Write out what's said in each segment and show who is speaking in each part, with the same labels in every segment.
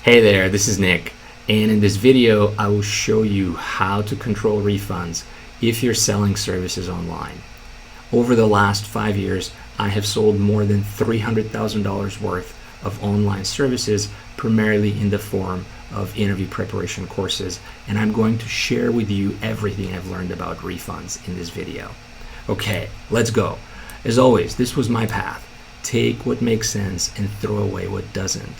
Speaker 1: Hey there, this is Nick, and in this video I will show you how to control refunds if you're selling services online. Over the last 5 years, I have sold more than $300,000 worth of online services, primarily in the form of interview preparation courses, and I'm going to share with you everything I've learned about refunds in this video. Okay, let's go. As always, this was my path. Take what makes sense and throw away what doesn't.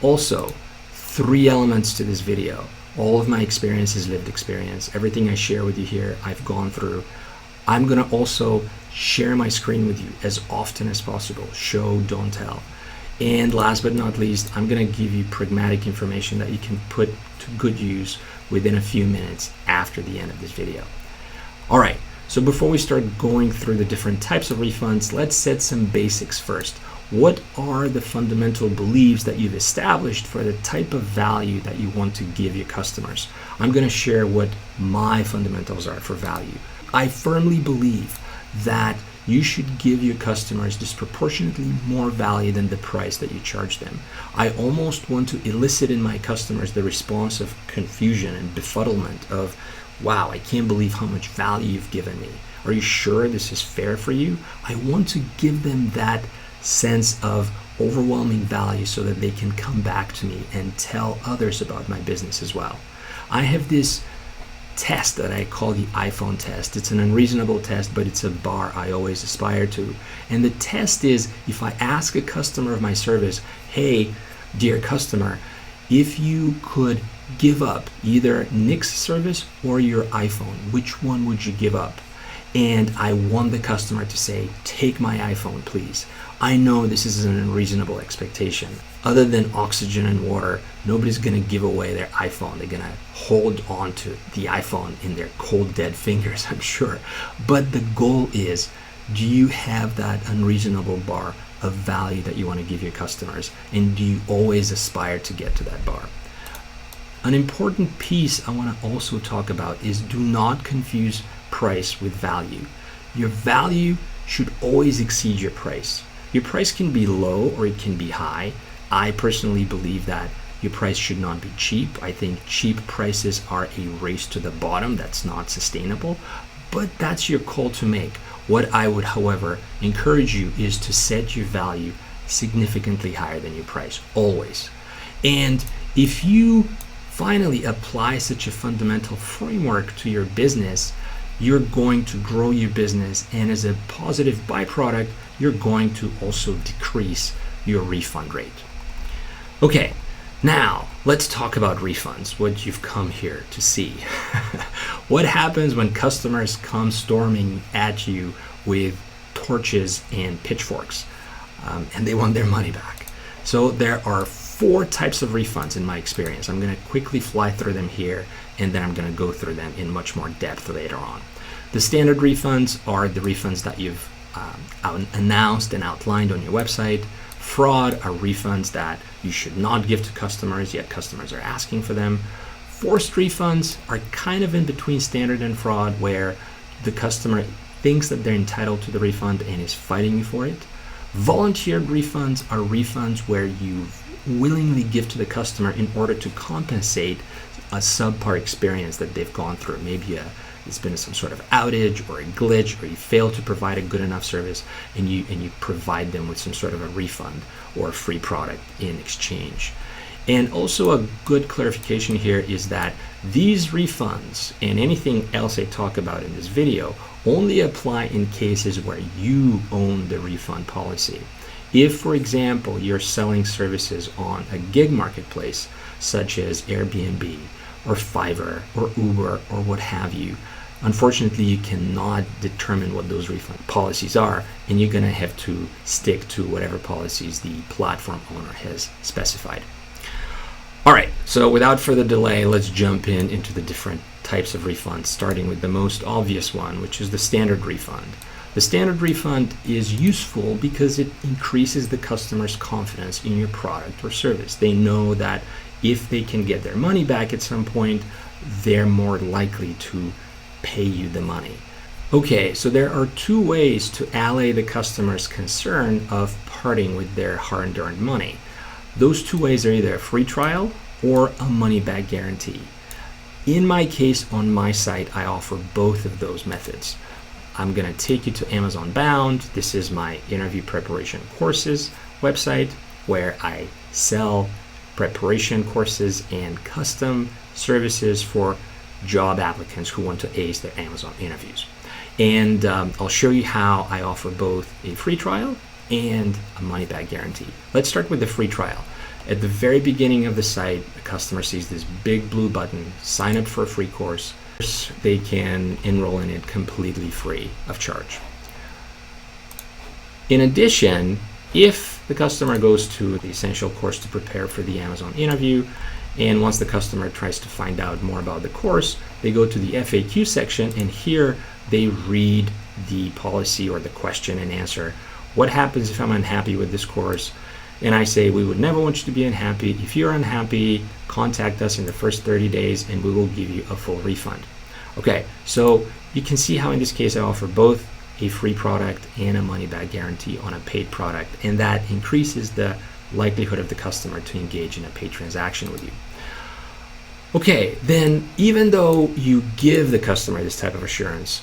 Speaker 1: Also, 3 elements to this video. All of my experience is lived experience. Everything I share with you here, I've gone through. I'm gonna also share my screen with you as often as possible. Show, don't tell. And last but not least, I'm gonna give you pragmatic information that you can put to good use within a few minutes after the end of this video. All right, so before we start going through the different types of refunds, let's set some basics first. What are the fundamental beliefs that you've established for the type of value that you want to give your customers? I'm going to share what my fundamentals are for value. I firmly believe that you should give your customers disproportionately more value than the price that you charge them. I almost want to elicit in my customers the response of confusion and befuddlement of, wow, I can't believe how much value you've given me. Are you sure this is fair for you? I want to give them that sense of overwhelming value so that they can come back to me and tell others about my business as well. I have this test that I call the iPhone test. It's an unreasonable test, but it's a bar I always aspire to. And the test is, if I ask a customer of my service, hey, dear customer, if you could give up either Nick's service or your iPhone, which one would you give up? And I want the customer to say, take my iPhone, please. I know this is an unreasonable expectation. Other than oxygen and water, nobody's gonna give away their iPhone. They're gonna hold on to the iPhone in their cold, dead fingers, I'm sure. But the goal is, do you have that unreasonable bar of value that you wanna give your customers? And do you always aspire to get to that bar? An important piece I wanna also talk about is do not confuse price with value. Your value should always exceed your price. Your price can be low or it can be high. I personally believe that your price should not be cheap. I think cheap prices are a race to the bottom. That's not sustainable, but that's your call to make. What I would, however, encourage you is to set your value significantly higher than your price, always. And if you finally apply such a fundamental framework to your business, you're going to grow your business, and as a positive byproduct, you're going to also decrease your refund rate. Okay, now let's talk about refunds, what you've come here to see. What happens when customers come storming at you with torches and pitchforks and they want their money back? So there are 4 types of refunds in my experience. I'm gonna quickly fly through them here, and then I'm gonna go through them in much more depth later on. The standard refunds are the refunds that you've announced and outlined on your website. Fraud are refunds that you should not give to customers, yet customers are asking for them. Forced refunds are kind of in between standard and fraud, where the customer thinks that they're entitled to the refund and is fighting you for it. Volunteered refunds are refunds where you willingly give to the customer in order to compensate a subpar experience that they've gone through. Maybe it's been some sort of outage or a glitch, or you failed to provide a good enough service, and you provide them with some sort of a refund or a free product in exchange. And also a good clarification here is that these refunds and anything else I talk about in this video only apply in cases where you own the refund policy. If, for example, you're selling services on a gig marketplace such as Airbnb or Fiverr or Uber or what have you, unfortunately, you cannot determine what those refund policies are, and you're gonna have to stick to whatever policies the platform owner has specified. All right, so without further delay, let's jump into the different types of refunds, starting with the most obvious one, which is the standard refund. The standard refund is useful because it increases the customer's confidence in your product or service. They know that if they can get their money back at some point, they're more likely to pay you the money. Okay, so there are 2 ways to allay the customer's concern of parting with their hard-earned money. Those 2 ways are either a free trial or a money-back guarantee. In my case, on my site, I offer both of those methods. I'm going to take you to Amazon Bound. This is my interview preparation courses website where I sell preparation courses and custom services for job applicants who want to ace their Amazon interviews. And I'll show you how I offer both a free trial and a money-back guarantee. Let's start with the free trial. At the very beginning of the site, the customer sees this big blue button, sign up for a free course. They can enroll in it completely free of charge. In addition, if the customer goes to the essential course to prepare for the Amazon interview, and once the customer tries to find out more about the course, they go to the FAQ section, and here they read the policy or the question and answer. What happens if I'm unhappy with this course? And I say, we would never want you to be unhappy. If you're unhappy, contact us in the first 30 days and we will give you a full refund. Okay, so you can see how in this case I offer both a free product and a money-back guarantee on a paid product, and that increases the likelihood of the customer to engage in a paid transaction with you. Okay, then even though you give the customer this type of assurance,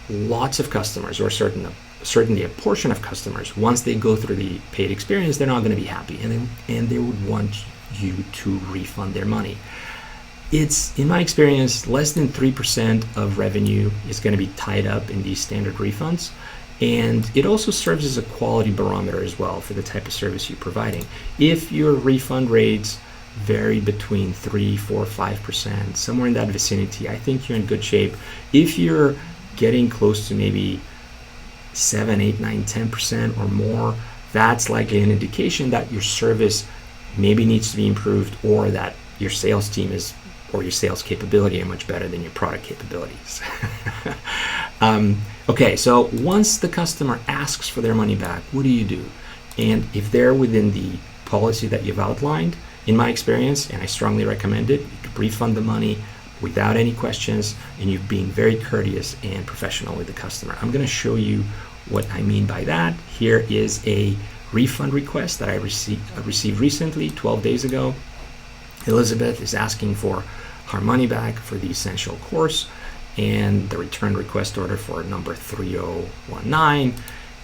Speaker 1: lots of customers, or certainly a portion of customers, once they go through the paid experience, they're not going to be happy, and they would want you to refund their money. It's, in my experience, less than 3% of revenue is going to be tied up in these standard refunds, and it also serves as a quality barometer as well for the type of service you're providing. If your refund rates vary between 3, 4, 5%, somewhere in that vicinity, I think you're in good shape. If you're getting close to maybe 7, 8, 9, 10% or more, that's likely an indication that your service maybe needs to be improved, or that your sales team or your sales capability are much better than your product capabilities. Okay, so once the customer asks for their money back, what do you do? And if they're within the policy that you've outlined, in my experience, and I strongly recommend it, you can refund the money without any questions, and you're being very courteous and professional with the customer. I'm going to show you what I mean by that. Here is a refund request that I received recently, 12 days ago. Elizabeth is asking for her money back for the essential course and the return request order for number 3019.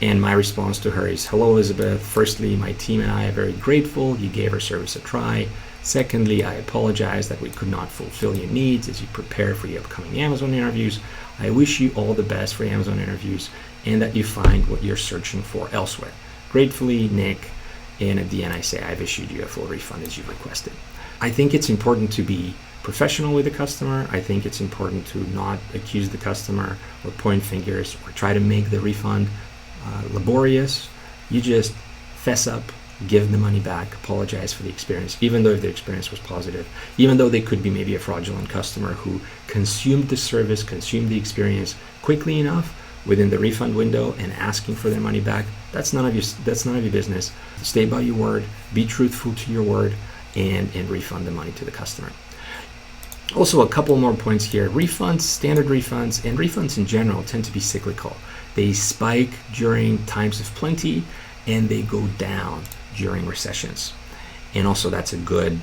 Speaker 1: And my response to her is, hello, Elizabeth. Firstly, my team and I are very grateful you gave our service a try. Secondly, I apologize that we could not fulfill your needs as you prepare for your upcoming Amazon interviews. I wish you all the best for Amazon interviews and that you find what you're searching for elsewhere. Gratefully, Nick. And at the end, I say, I've issued you a full refund as you requested. I think it's important to be professional with the customer. I think it's important to not accuse the customer or point fingers or try to make the refund laborious. You just fess up, give the money back, apologize for the experience, even though if the experience was positive, even though they could be maybe a fraudulent customer who consumed the service, consumed the experience quickly enough within the refund window and asking for their money back. That's none of your business. Stay by your word, be truthful to your word, and refund the money to the customer. Also, a couple more points here. Refunds, standard refunds, and refunds in general tend to be cyclical. They spike during times of plenty and they go down during recessions. And also that's a good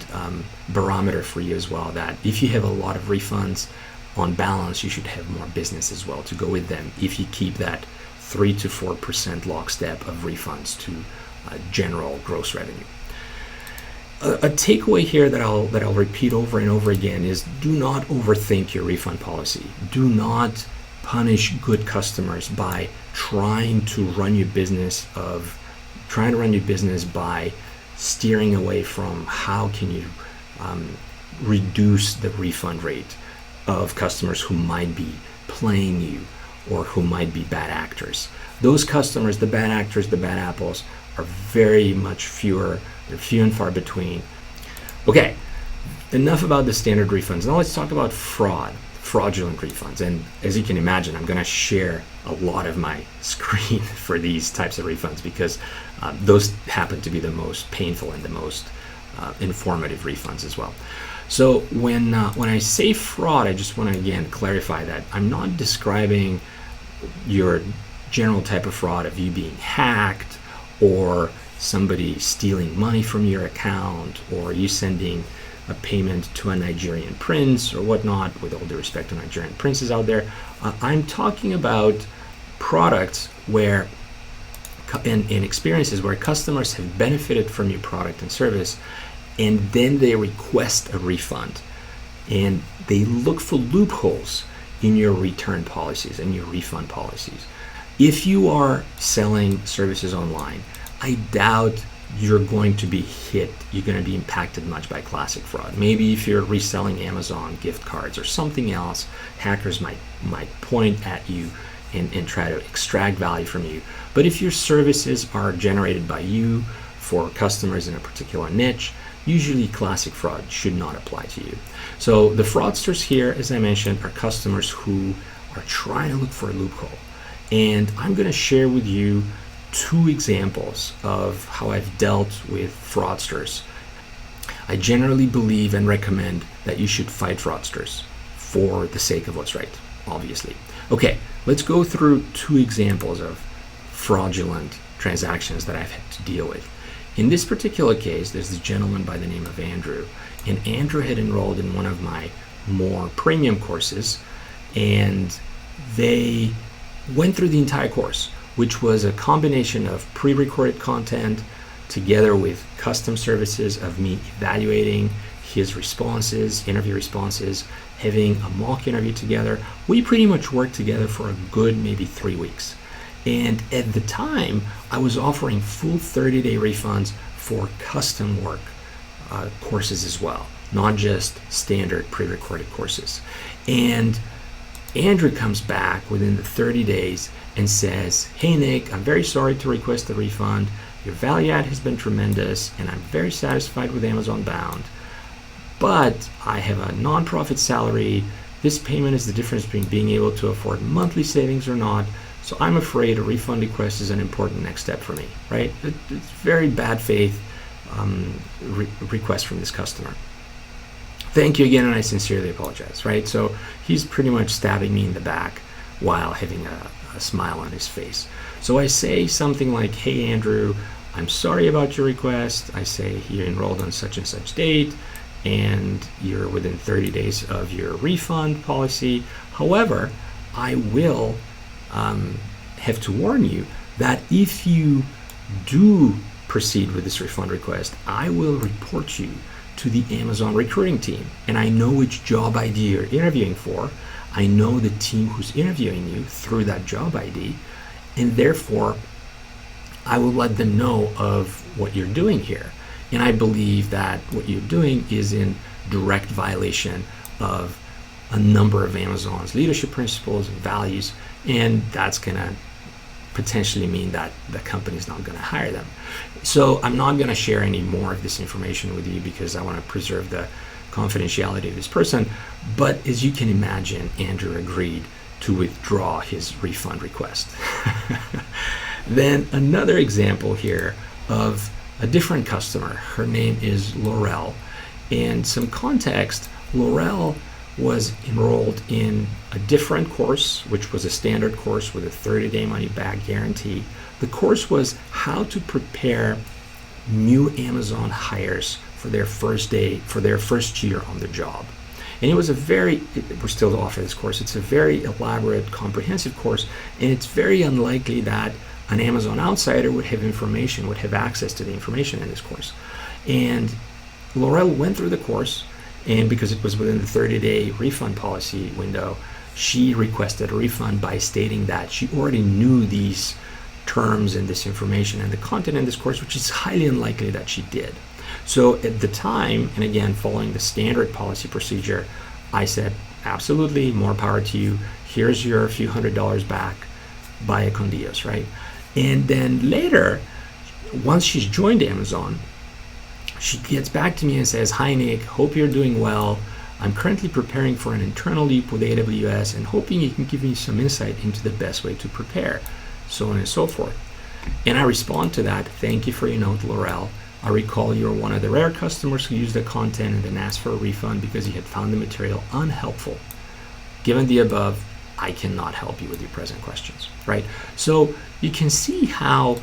Speaker 1: barometer for you as well, that if you have a lot of refunds, on balance you should have more business as well to go with them if you keep that 3 to 4% lockstep of refunds to general gross revenue. A takeaway here that I'll repeat over and over again is, do not overthink your refund policy. Do not punish good customers by trying to run your business by steering away from how can you reduce the refund rate of customers who might be playing you or who might be bad actors. Those customers, the bad actors, the bad apples, are very much fewer. They're few and far between. Okay, enough about the standard refunds. Now let's talk about fraudulent refunds. And as you can imagine, I'm going to share a lot of my screen for these types of refunds because those happen to be the most painful and the most informative refunds as well. So when I say fraud, I just want to again clarify that I'm not describing your general type of fraud of you being hacked or somebody stealing money from your account or you sending a payment to a Nigerian prince or whatnot, with all due respect to Nigerian princes out there. I'm talking about products where and experiences where customers have benefited from your product and service, and then they request a refund, and they look for loopholes in your return policies and your refund policies. If you are selling services online, I doubt you're going to be you're going to be impacted much by classic fraud. Maybe if you're reselling Amazon gift cards or something else, hackers might point at you and try to extract value from you. But if your services are generated by you for customers in a particular niche, usually classic fraud should not apply to you. So the fraudsters here, as I mentioned, are customers who are trying to look for a loophole. And I'm going to share with you 2 examples of how I've dealt with fraudsters. I generally believe and recommend that you should fight fraudsters for the sake of what's right, obviously. Okay, let's go through 2 examples of fraudulent transactions that I've had to deal with. In this particular case, there's this gentleman by the name of Andrew, and Andrew had enrolled in one of my more premium courses, and they went through the entire course, which was a combination of pre-recorded content together with custom services of me evaluating his responses, interview responses, having a mock interview together. We pretty much worked together for a good maybe 3 weeks. And at the time, I was offering full 30-day refunds for custom work courses as well, not just standard pre-recorded courses. And Andrew comes back within the 30 days and says, "Hey Nick, I'm very sorry to request a refund. Your value add has been tremendous and I'm very satisfied with Amazon Bound. But I have a nonprofit salary. This payment is the difference between being able to afford monthly savings or not. So I'm afraid a refund request is an important next step for me," right? It's very bad faith request from this customer. "Thank you again, and I sincerely apologize," right? So he's pretty much stabbing me in the back while having a smile on his face. So I say something like, "Hey Andrew, I'm sorry about your request. I say you enrolled on such and such date, and you're within 30 days of your refund policy. However, I will have to warn you that if you do proceed with this refund request, I will report you to the Amazon recruiting team. And I know which job ID you're interviewing for. I know the team who's interviewing you through that job ID. And therefore, I will let them know of what you're doing here. And I believe that what you're doing is in direct violation of a number of Amazon's leadership principles and values, and that's going to potentially mean that the company is not going to hire them." So I'm not going to share any more of this information with you because I want to preserve the confidentiality of this person. But as you can imagine, Andrew agreed to withdraw his refund request. Then another example here of a different customer. Her name is Laurel. And some context, Laurel was enrolled in a different course, which was a standard course with a 30-day money-back guarantee. The course was how to prepare new Amazon hires for their first year on the job. And it was we're still to offer this course. It's a very elaborate, comprehensive course, and it's very unlikely that an Amazon outsider would have access to the information in this course. And Laurel went through the course, and because it was within the 30-day refund policy window, she requested a refund by stating that she already knew these terms and this information and the content in this course, which is highly unlikely that she did. So at the time, and again, following the standard policy procedure, I said, absolutely, more power to you. Here's your few $100 back, buy a con Dios, right? And then later, once she's joined Amazon, she gets back to me and says, "Hi Nick, hope you're doing well. I'm currently preparing for an internal leap with AWS and hoping you can give me some insight into the best way to prepare," so on and so forth. And I respond to that, "Thank you for your note, Laurel. I recall you're one of the rare customers who used the content and then asked for a refund because you had found the material unhelpful. Given the above, I cannot help you with your present questions," right? So you can see how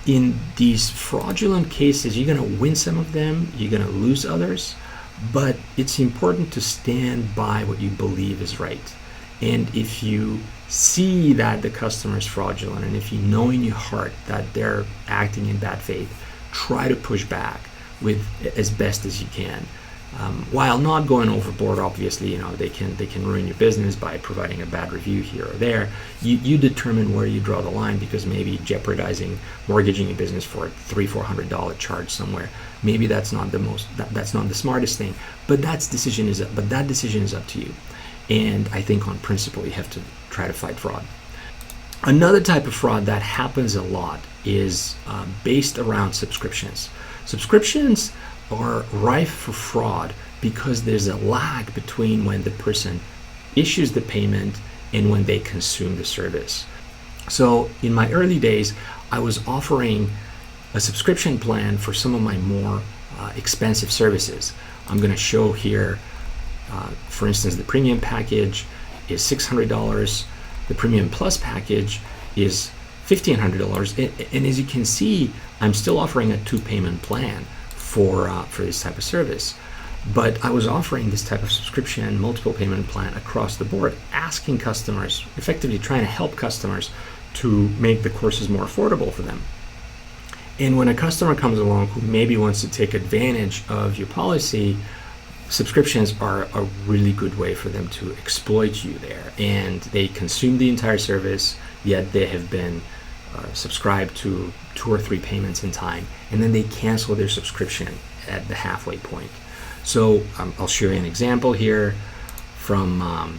Speaker 1: in these fraudulent cases, you're going to win some of them, you're going to lose others. But it's important to stand by what you believe is right. And if you see that the customer is fraudulent, and if you know in your heart that they're acting in bad faith, try to push back with as best as you can. While not going overboard, obviously, they can ruin your business by providing a bad review here or there. You determine where you draw the line, because maybe jeopardizing mortgaging your business for a $300-400 charge somewhere, maybe that's not the smartest thing. But that decision is up to you. And I think on principle, you have to try to fight fraud. Another type of fraud that happens a lot is based around subscriptions. Subscriptions are rife for fraud because there's a lag between when the person issues the payment and when they consume the service. So in my early days, I was offering a subscription plan for some of my more expensive services. I'm going to show here, for instance, the premium package is $600. The premium plus package is $1,500. And as you can see, I'm still offering a 2-payment plan for this type of service. But I was offering this type of subscription, multiple payment plan across the board, asking customers, effectively trying to help customers to make the courses more affordable for them. And when a customer comes along who maybe wants to take advantage of your policy, subscriptions are a really good way for them to exploit you there. And they consume the entire service, yet they have been subscribed to 2 or 3 payments in time, and then they cancel their subscription at the halfway point. So I'll show you an example here from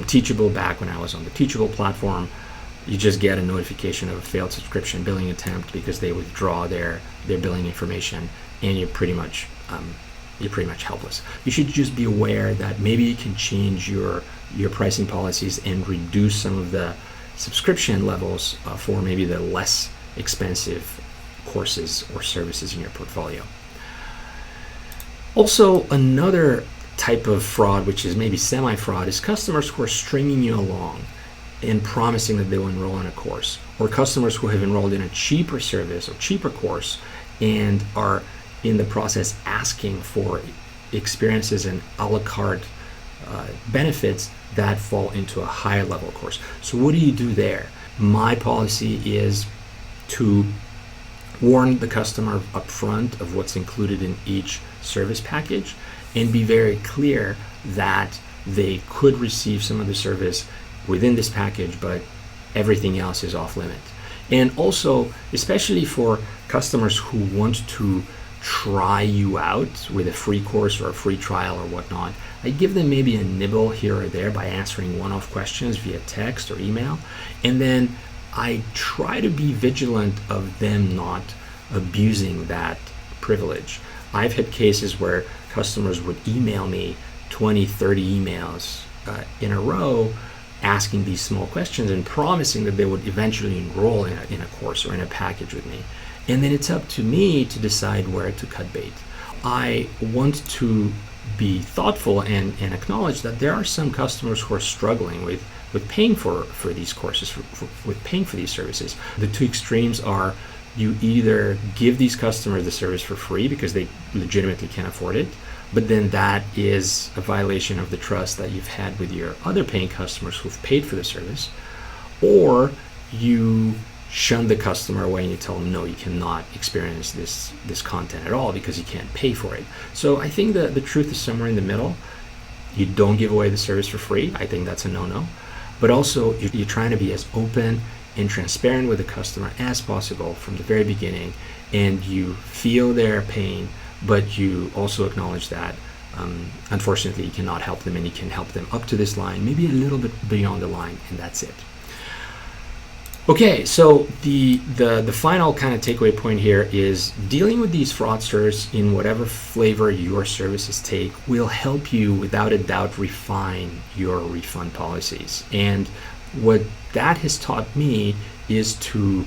Speaker 1: Teachable. Back when I was on the Teachable platform, you just get a notification of a failed subscription billing attempt because they withdraw their billing information, and you're pretty much helpless. You should just be aware that maybe you can change your pricing policies and reduce some of the subscription levels for maybe the less expensive courses or services in your portfolio. Also, another type of fraud, which is maybe semi-fraud, is customers who are stringing you along and promising that they will enroll in a course, or customers who have enrolled in a cheaper service or cheaper course and are in the process asking for experiences and a la carte benefits that fall into a higher level course. So what do you do there? My policy is to warn the customer upfront of what's included in each service package and be very clear that they could receive some of the service within this package, but everything else is off limit. And also, especially for customers who want to try you out with a free course or a free trial or whatnot, I give them maybe a nibble here or there by answering one-off questions via text or email, and then I try to be vigilant of them not abusing that privilege. I've had cases where customers would email me 20, 30 emails in a row asking these small questions and promising that they would eventually enroll in a course or in a package with me. And then it's up to me to decide where to cut bait. I want to be thoughtful and acknowledge that there are some customers who are struggling with paying for these courses, with paying for these services. The two extremes are you either give these customers the service for free because they legitimately can't afford it, but then that is a violation of the trust that you've had with your other paying customers who've paid for the service, or you shun the customer away and you tell them, no, you cannot experience this content at all because you can't pay for it. So I think the truth is somewhere in the middle. You don't give away the service for free. I think that's a no-no. But also, you're trying to be as open and transparent with the customer as possible from the very beginning, and you feel their pain, but you also acknowledge that unfortunately you cannot help them, and you can help them up to this line, maybe a little bit beyond the line, and that's it. Okay, so the final kind of takeaway point here is dealing with these fraudsters in whatever flavor your services take will help you without a doubt refine your refund policies. And what that has taught me is two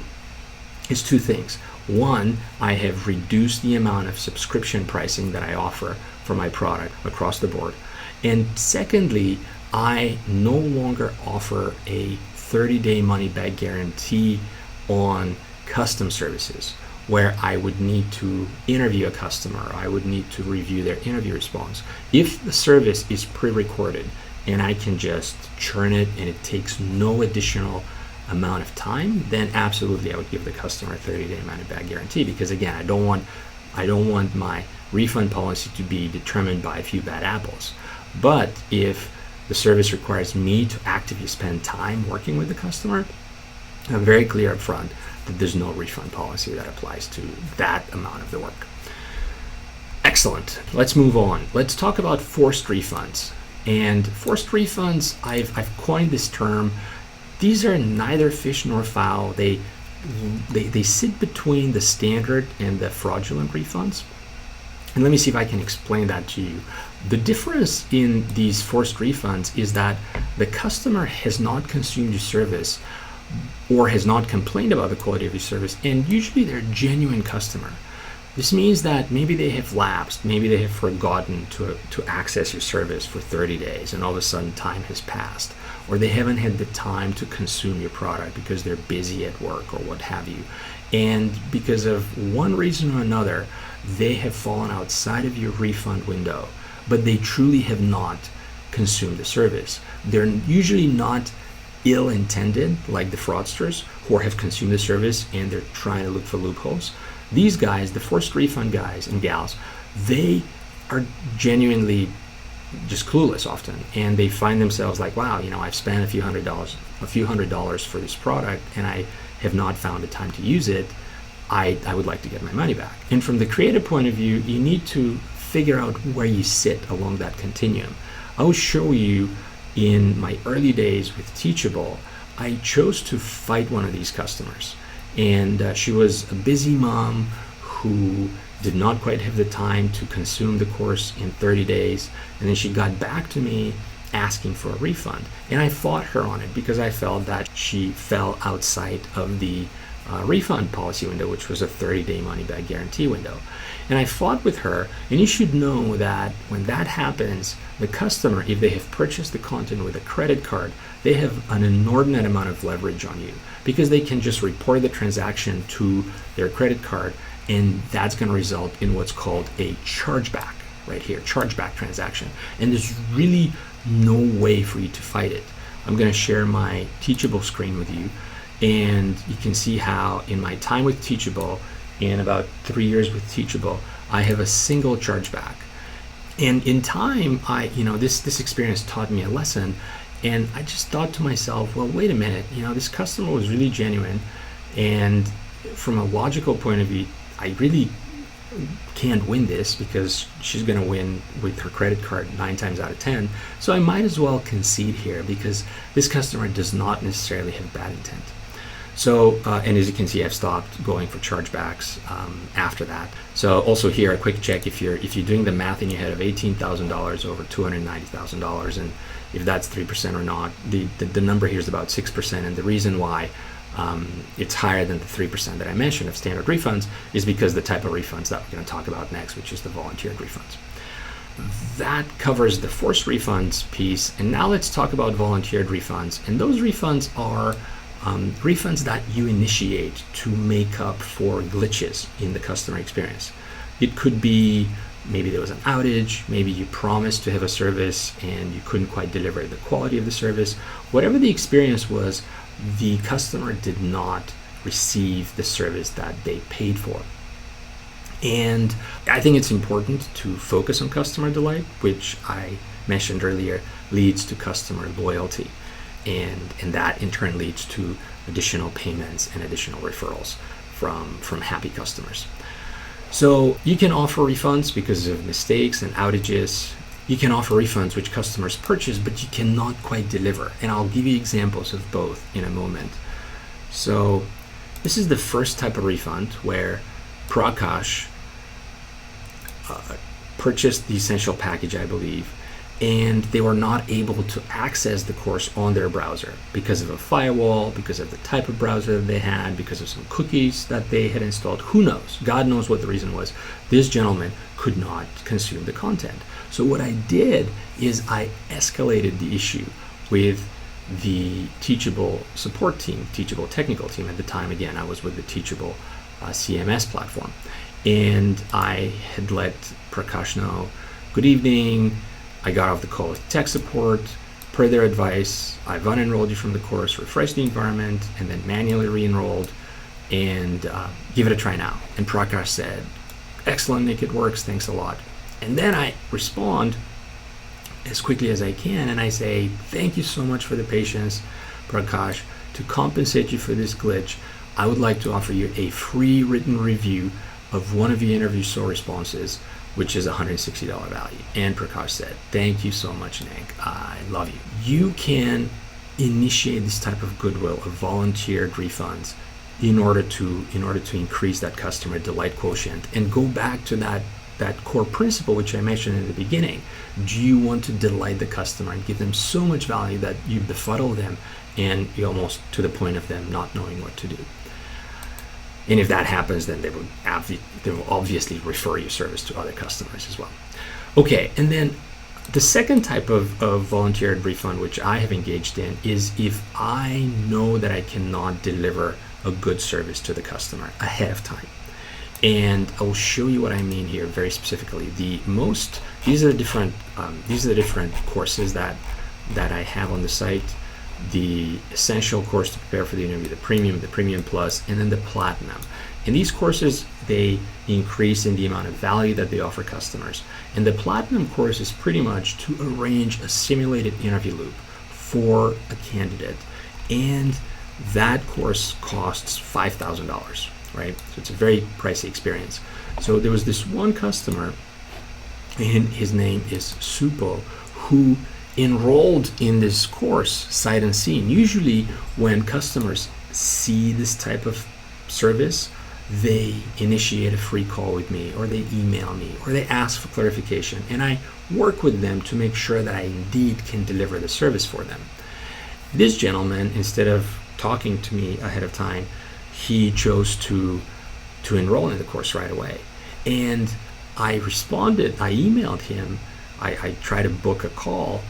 Speaker 1: things. One, I have reduced the amount of subscription pricing that I offer for my product across the board. And secondly, I no longer offer a 30-day money-back guarantee on custom services where I would need to interview a customer, I would need to review their interview response. If the service is pre-recorded and I can just churn it and it takes no additional amount of time, then absolutely I would give the customer a 30-day money-back guarantee, because again, I don't want my refund policy to be determined by a few bad apples. But if the service requires me to actively spend time working with the customer, I'm very clear up front that there's no refund policy that applies to that amount of the work. Excellent. Let's move on. Let's talk about forced refunds. And forced refunds, I've coined this term. These are neither fish nor fowl. They sit between the standard and the fraudulent refunds. And let me see if I can explain that to you. The difference in these forced refunds is that the customer has not consumed your service or has not complained about the quality of your service, and usually they're a genuine customer. This means that maybe they have lapsed, maybe they have forgotten to access your service for 30 days, and all of a sudden time has passed, or they haven't had the time to consume your product because they're busy at work or what have you. And because of one reason or another, they have fallen outside of your refund window, but they truly have not consumed the service. They're usually not ill-intended like the fraudsters who have consumed the service and they're trying to look for loopholes. These guys, the forced refund guys and gals, they are genuinely just clueless often, and they find themselves like, wow, I've spent a few hundred dollars for this product and I have not found the time to use it. I would like to get my money back. And from the creative point of view, you need to figure out where you sit along that continuum. I will show you in my early days with Teachable, I chose to fight one of these customers. And she was a busy mom who did not quite have the time to consume the course in 30 days. And then she got back to me asking for a refund. And I fought her on it because I felt that she fell outside of the refund policy window, which was a 30-day money-back guarantee window. And I fought with her, and you should know that when that happens, the customer, if they have purchased the content with a credit card, they have an inordinate amount of leverage on you because they can just report the transaction to their credit card, and that's going to result in what's called a chargeback right here, chargeback transaction. And there's really no way for you to fight it. I'm going to share my Teachable screen with you, and you can see how in my time with Teachable, in about 3 years with Teachable, I have a single chargeback. And in time, this experience taught me a lesson, and I just thought to myself, well, wait a minute, this customer was really genuine, and from a logical point of view, I really can't win this because she's going to win with her credit card 9 times out of 10. So I might as well concede here because this customer does not necessarily have bad intent. So, and as you can see, I've stopped going for chargebacks after that. So also here, a quick check if you're doing the math in your head of $18,000 over $290,000, and if that's 3% or not, the number here is about 6%, and the reason why it's higher than the 3% that I mentioned of standard refunds is because the type of refunds that we're going to talk about next, which is the volunteered refunds. That covers the forced refunds piece, and now let's talk about volunteered refunds. And those refunds are refunds that you initiate to make up for glitches in the customer experience. It could be maybe there was an outage, maybe you promised to have a service and you couldn't quite deliver the quality of the service. Whatever the experience was, the customer did not receive the service that they paid for. And I think it's important to focus on customer delight, which I mentioned earlier leads to customer loyalty. And that in turn leads to additional payments and additional referrals from happy customers. So you can offer refunds because of mistakes and outages. You can offer refunds which customers purchase, but you cannot quite deliver. And I'll give you examples of both in a moment. So this is the first type of refund where Prakash purchased the essential package, I believe, and they were not able to access the course on their browser because of a firewall, because of the type of browser that they had, because of some cookies that they had installed. Who knows? God knows what the reason was. This gentleman could not consume the content. So what I did is I escalated the issue with the Teachable support team, Teachable technical team. At the time, again, I was with the Teachable CMS platform. And I had let Prakash know, good evening, I got off the call with tech support. Per their advice, I've unenrolled you from the course, refreshed the environment, and then manually re-enrolled, and give it a try now. And Prakash said, excellent, Nick, it works, thanks a lot. And then I respond as quickly as I can, and I say, thank you so much for the patience, Prakash. To compensate you for this glitch, I would like to offer you a free written review of one of your interview SOAR responses, which is $160 value. And Prakash said, thank you so much, Nick. I love you. You can initiate this type of goodwill of volunteered refunds in order to increase that customer delight quotient and go back to that core principle which I mentioned in the beginning. Do you want to delight the customer and give them so much value that you befuddle them and you're almost to the point of them not knowing what to do? And if that happens, then they will obviously refer your service to other customers as well. Okay, and then the second type of volunteered refund which I have engaged in is if I know that I cannot deliver a good service to the customer ahead of time. And I will show you what I mean here very specifically. These are the different courses that I have on the site. The essential course to prepare for the interview, the premium plus, and then the platinum. And these courses, they increase in the amount of value that they offer customers. And the platinum course is pretty much to arrange a simulated interview loop for a candidate. And that course costs $5,000, right? So it's a very pricey experience. So there was this one customer, and his name is Supo, who enrolled in this course sight unseen. Usually when customers see this type of service, they initiate a free call with me, or they email me, or they ask for clarification, and I work with them to make sure that I indeed can deliver the service for them. This gentleman, instead of talking to me ahead of time, he chose to enroll in the course right away. And I emailed him, I tried to book a call,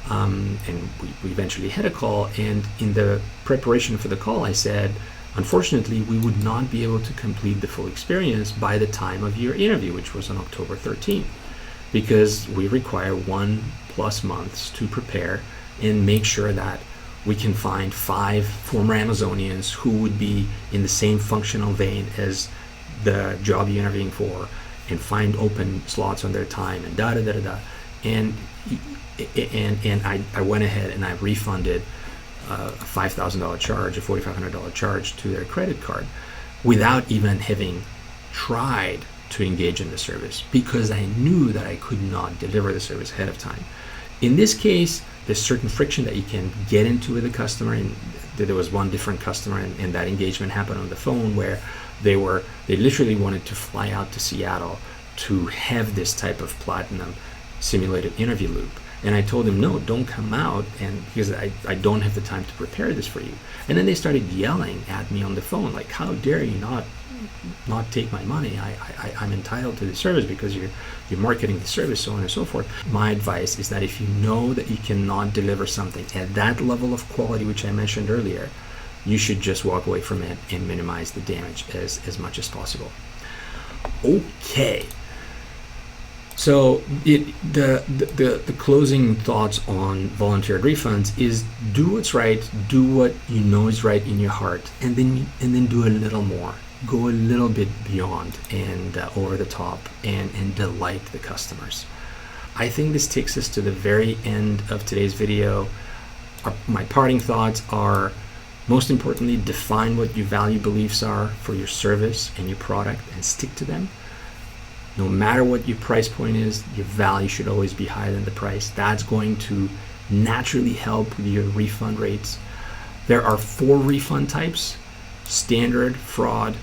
Speaker 1: and we eventually had a call, and in the preparation for the call I said, unfortunately we would not be able to complete the full experience by the time of your interview, which was on October 13th, because we require 1+ months to prepare and make sure that we can find 5 former Amazonians who would be in the same functional vein as the job you're interviewing for, and find open slots on their time, and and I went ahead and I refunded a $5,000 charge, a $4,500 charge to their credit card without even having tried to engage in the service, because I knew that I could not deliver the service ahead of time. In this case, there's certain friction that you can get into with a customer, and there was one different customer, and that engagement happened on the phone where they literally wanted to fly out to Seattle to have this type of platinum simulated interview loop. And I told him, no, don't come out, and because I don't have the time to prepare this for you. And then they started yelling at me on the phone, like, how dare you not take my money? I'm entitled to the service because you're marketing the service, so on and so forth. My advice is that if you know that you cannot deliver something at that level of quality, which I mentioned earlier, you should just walk away from it and minimize the damage as much as possible. Okay. So the closing thoughts on volunteered refunds is do what's right, do what you know is right in your heart, and then do a little more. Go a little bit beyond and over the top and delight the customers. I think this takes us to the very end of today's video. My parting thoughts are, most importantly, define what your value beliefs are for your service and your product and stick to them. No matter what your price point is, your value should always be higher than the price. That's going to naturally help with your refund rates. There are 4 refund types: standard, fraud,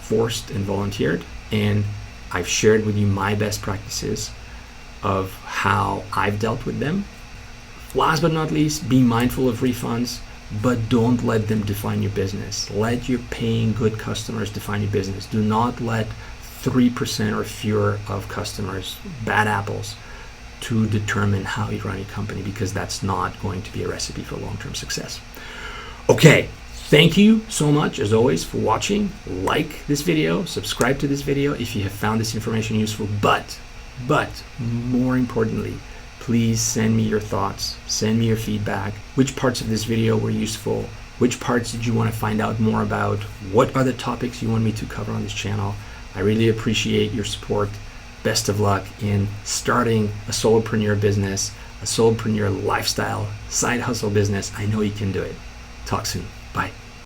Speaker 1: forced, and volunteered. And I've shared with you my best practices of how I've dealt with them. Last but not least, be mindful of refunds, but don't let them define your business. Let your paying good customers define your business. Do not let 3% or fewer of customers, bad apples, to determine how you run your company, because that's not going to be a recipe for long-term success. Okay, Thank you so much, as always, for watching. Like this video, subscribe to this video if you have found this information useful. But more importantly, please send me your thoughts, send me your feedback. Which parts of this video were useful? Which parts did you want to find out more about? What are the topics you want me to cover on this channel? I really appreciate your support. Best of luck in starting a solopreneur business, a solopreneur lifestyle, side hustle business. I know you can do it. Talk soon. Bye.